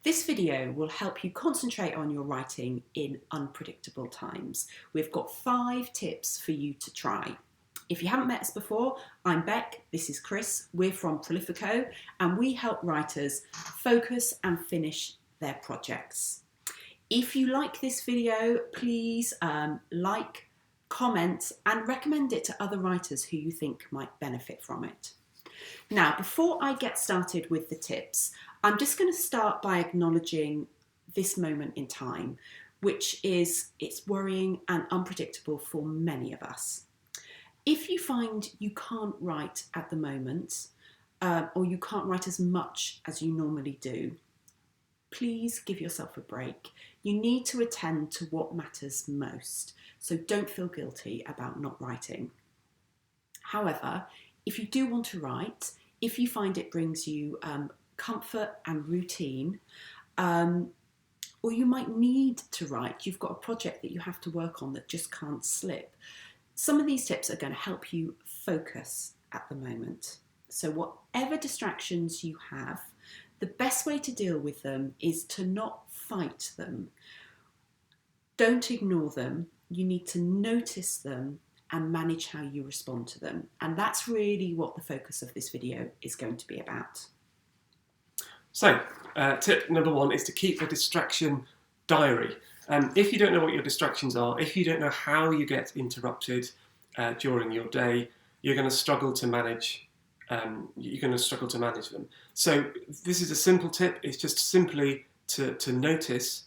This video will help you concentrate on your writing in unpredictable times. We've got 5 tips for you to try. If you haven't met us before, I'm Beck, this is Chris, we're from Prolifico, and we help writers focus and finish their projects. If you like this video, please like, comment, and recommend it to other writers who you think might benefit from it. Now, before I get started with the tips, I'm just going to start by acknowledging this moment in time, which is it's worrying and unpredictable for many of us. If you find you can't write at the moment, or you can't write as much as you normally do, please give yourself a break. You need to attend to what matters most, so don't feel guilty about not writing. However, if you do want to write, if you find it brings you comfort and routine, or you might need to write, you've got a project that you have to work on that just can't slip, some of these tips are going to help you focus at the moment. So whatever distractions you have, the best way to deal with them is to not fight them. Don't ignore them. You need to notice them and manage how you respond to them. And that's really what the focus of this video is going to be about. So, tip number 1 is to keep a distraction diary. If you don't know what your distractions are, if you don't know how you get interrupted during your day, you're going to struggle to manage. Them. So this is a simple tip. It's just simply to notice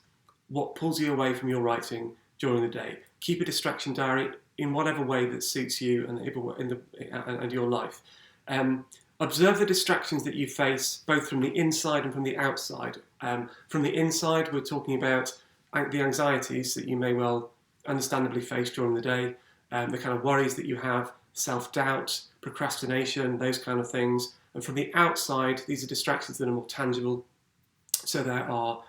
what pulls you away from your writing during the day. Keep a distraction diary in whatever way that suits you and your life. Observe the distractions that you face, both from the inside and from the outside. From the inside, we're talking about the anxieties that you may well understandably face during the day, the kind of worries that you have, self-doubt, procrastination, those kind of things. And from the outside, these are distractions that are more tangible. So there are,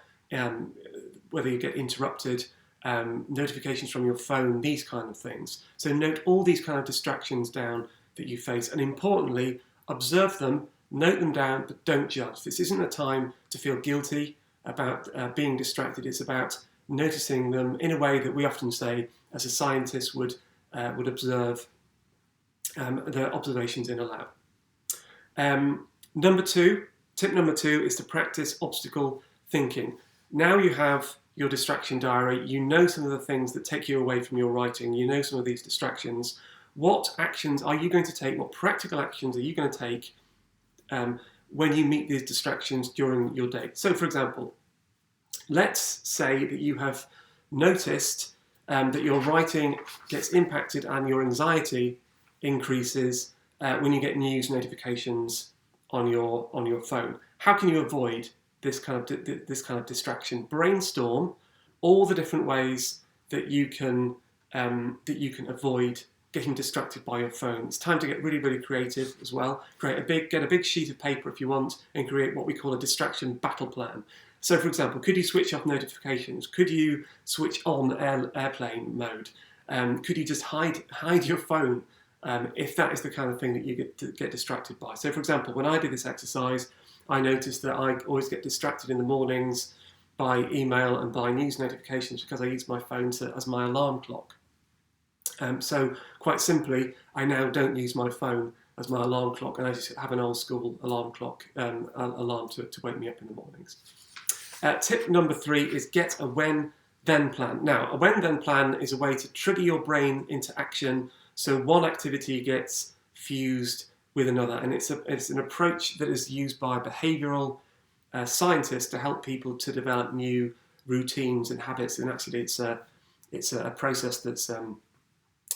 whether you get interrupted, notifications from your phone, these kind of things. So note all these kind of distractions down that you face, and importantly, observe them, note them down, but don't judge. This isn't a time to feel guilty about being distracted. It's about noticing them in a way that we often say, as a scientist would observe the observations in a lab. Tip number two is to practice obstacle thinking. Now you have your distraction diary, you know some of the things that take you away from your writing, you know some of these distractions. What actions are you going to take? What practical actions are you going to take when you meet these distractions during your day? So, for example, let's say that you have noticed that your writing gets impacted and your anxiety increases when you get news notifications on your phone. How can you avoid this kind of distraction? Brainstorm all the different ways that you can avoid getting distracted by your phone. It's time to get really, really creative as well. Get a big sheet of paper if you want, and create what we call a distraction battle plan. So, for example, could you switch off notifications? Could you switch on airplane mode? Could you just hide your phone if that is the kind of thing that you get distracted by? So, for example, when I did this exercise, I noticed that I always get distracted in the mornings by email and by news notifications because I use my phone as my alarm clock. So quite simply, I now don't use my phone as my alarm clock, and I just have an old school alarm clock alarm to wake me up in the mornings. Tip number 3 is get a when-then plan. Now, a when-then plan is a way to trigger your brain into action so one activity gets fused with another, and it's an approach that is used by behavioural scientists to help people to develop new routines and habits, and actually it's a process that's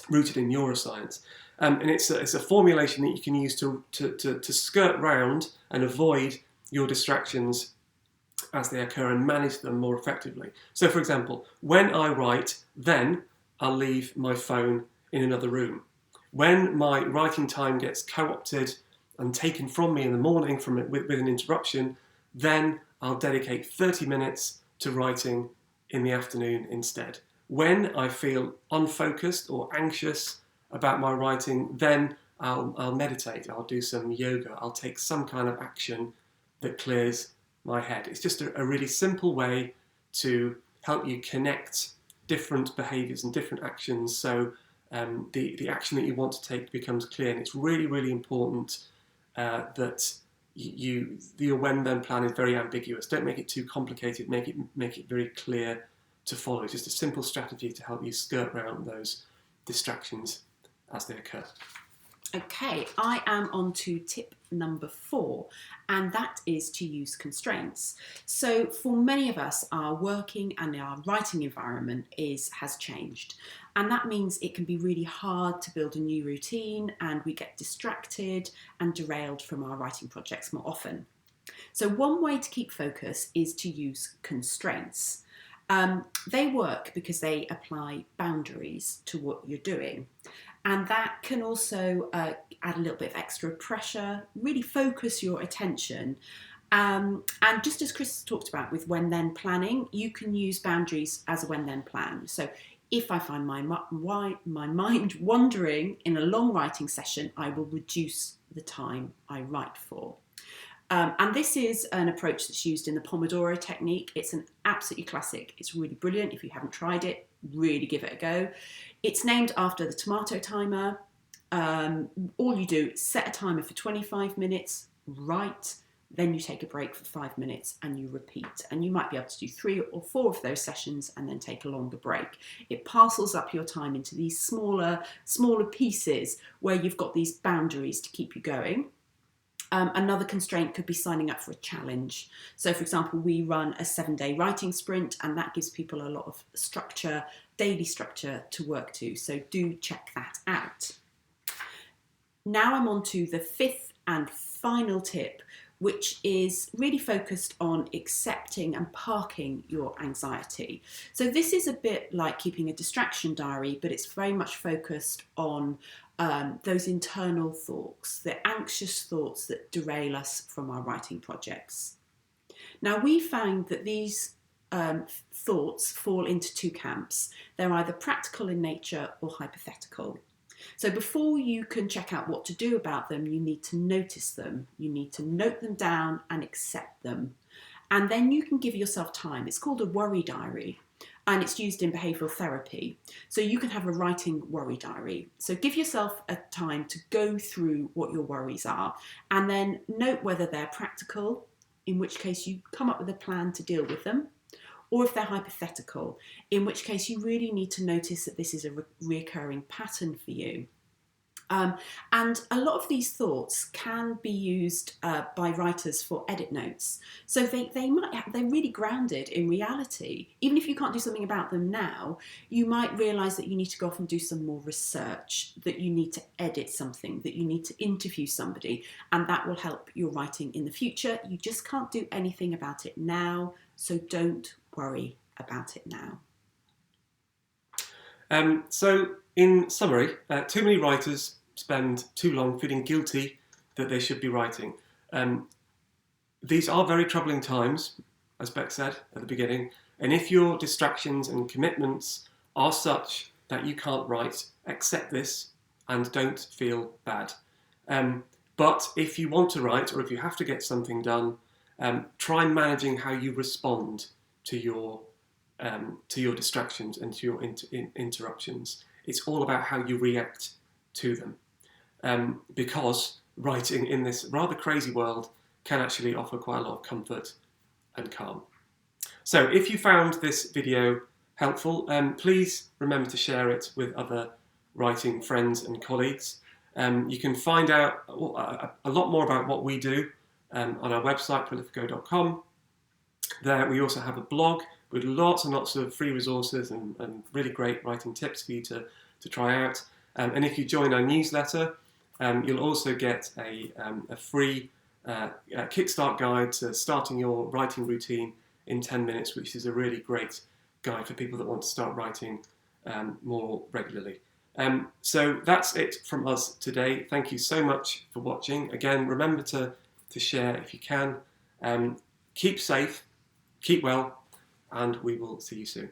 rooted in neuroscience, and it's a formulation that you can use to skirt round and avoid your distractions as they occur and manage them more effectively. So, for example, when I write, then I'll leave my phone in another room. When my writing time gets co-opted and taken from me in the morning with an interruption, then I'll dedicate 30 minutes to writing in the afternoon instead. When I feel unfocused or anxious about my writing, then I'll meditate, I'll do some yoga, I'll take some kind of action that clears my head. It's just a really simple way to help you connect different behaviours and different actions, so the action that you want to take becomes clear. And it's really, really important that your when-then plan is very ambiguous. Don't make it too complicated. Make it very clear to follow. It's just a simple strategy to help you skirt around those distractions as they occur. Okay, I am on to tip number 4, and that is to use constraints. So for many of us, our working and our writing environment has changed. And that means it can be really hard to build a new routine, and we get distracted and derailed from our writing projects more often. So one way to keep focus is to use constraints. They work because they apply boundaries to what you're doing. And that can also add a little bit of extra pressure, really focus your attention. And just as Chris talked about with when-then planning, you can use boundaries as a when-then plan. So if I find my mind wandering in a long writing session, I will reduce the time I write for. And this is an approach that's used in the Pomodoro technique. It's an absolutely classic. It's really brilliant. If you haven't tried it, really give it a go. It's named after the tomato timer. All you do is set a timer for 25 minutes, write, then you take a break for 5 minutes and you repeat. And you might be able to do 3 or 4 of those sessions and then take a longer break. It parcels up your time into these smaller pieces where you've got these boundaries to keep you going. Another constraint could be signing up for a challenge. So for example, we run a 7-day writing sprint, and that gives people a lot of structure, daily structure to work to. So do check that out. Now I'm on to the 5th and final tip, which is really focused on accepting and parking your anxiety. So this is a bit like keeping a distraction diary, but it's very much focused on those internal thoughts, the anxious thoughts that derail us from our writing projects. Now, we found that these thoughts fall into 2 camps. They're either practical in nature or hypothetical. So before you can check out what to do about them, you need to notice them. You need to note them down and accept them. And then you can give yourself time. It's called a worry diary, and it's used in behavioural therapy. So you can have a writing worry diary. So give yourself a time to go through what your worries are, and then note whether they're practical, in which case you come up with a plan to deal with them, or if they're hypothetical, in which case you really need to notice that this is a recurring pattern for you. And a lot of these thoughts can be used by writers for edit notes. So they're really grounded in reality. Even if you can't do something about them now, you might realise that you need to go off and do some more research, that you need to edit something, that you need to interview somebody, and that will help your writing in the future. You just can't do anything about it now, so don't worry about it now. So in summary, too many writers spend too long feeling guilty that they should be writing. These are very troubling times, as Beck said at the beginning, and if your distractions and commitments are such that you can't write, accept this and don't feel bad. But if you want to write, or if you have to get something done, try managing how you respond to your distractions and to your interruptions. It's all about how you react to them, because writing in this rather crazy world can actually offer quite a lot of comfort and calm. So if you found this video helpful, please remember to share it with other writing friends and colleagues. You can find out a lot more about what we do on our website, prolifico.com. There we also have a blog with lots and lots of free resources and really great writing tips for you to try out. And if you join our newsletter, you'll also get a free kickstart guide to starting your writing routine in 10 minutes, which is a really great guide for people that want to start writing more regularly. So that's it from us today. Thank you so much for watching. Again, remember to share if you can. Keep safe, keep well, and we will see you soon.